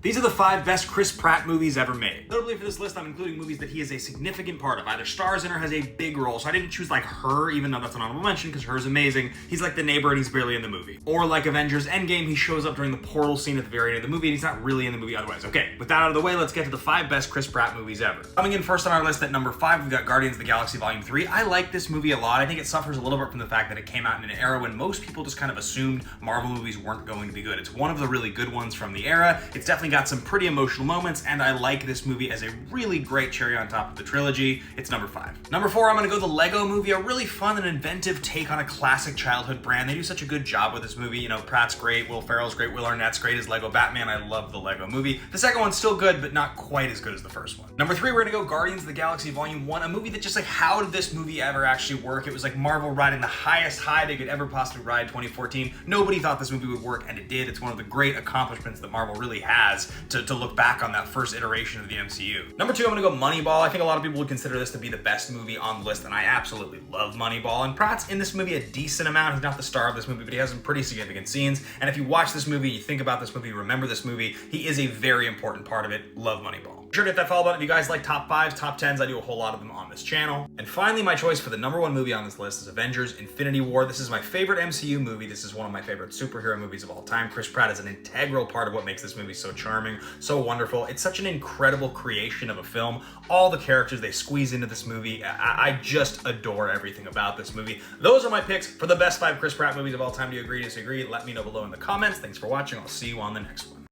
These are the 5 best Chris Pratt movies ever made. Notably for this list, I'm including movies that he is a significant part of, either stars in or has a big role. So I didn't choose like Her, even though that's an honorable mention, because Her is amazing. He's like the neighbor and he's barely in the movie. Or like Avengers Endgame, he shows up during the portal scene at the very end of the movie and he's not really in the movie otherwise. Okay, with that out of the way, let's get to the 5 best Chris Pratt movies ever. Coming in first on our list at number 5, we've got Guardians of the Galaxy Volume 3. I like this movie a lot. I think it suffers a little bit from the fact that it came out in an era when most people just kind of assumed Marvel movies weren't going to be good. It's one of the really good ones from the era. It's definitely got some pretty emotional moments, and I like this movie as a really great cherry on top of the trilogy. It's number 5. Number 4, I'm gonna go the Lego Movie, a really fun and inventive take on a classic childhood brand. They do such a good job with this movie. You know, Pratt's great, Will Ferrell's great, Will Arnett's great as Lego Batman. I love the Lego Movie. The second one's still good, but not quite as good as the first one. Number 3, we're gonna go Guardians of the Galaxy Volume 1, a movie that just like, how did this movie ever actually work? It was like Marvel riding the highest high they could ever possibly ride 2014. Nobody thought this movie would work, and it did. It's one of the great accomplishments that Marvel really has to look back on that first iteration of the MCU. Number 2, I'm gonna go Moneyball. I think a lot of people would consider this to be the best movie on the list, and I absolutely love Moneyball. And Pratt's in this movie a decent amount. He's not the star of this movie, but he has some pretty significant scenes. And if you watch this movie, you think about this movie, remember this movie, he is a very important part of it. Love Moneyball. Be sure to hit that follow button if you guys like top 5s, top 10s. I do a whole lot of them on this channel. And finally, my choice for the number 1 movie on this list is Avengers Infinity War. This is my favorite MCU movie. This is one of my favorite superhero movies of all time. Chris Pratt is an integral part of what makes this movie so charming, so wonderful. It's such an incredible creation of a film. All the characters they squeeze into this movie, I just adore everything about this movie. Those are my picks for the best 5 Chris Pratt movies of all time. Do you agree, disagree? Let me know below in the comments. Thanks for watching. I'll see you on the next one.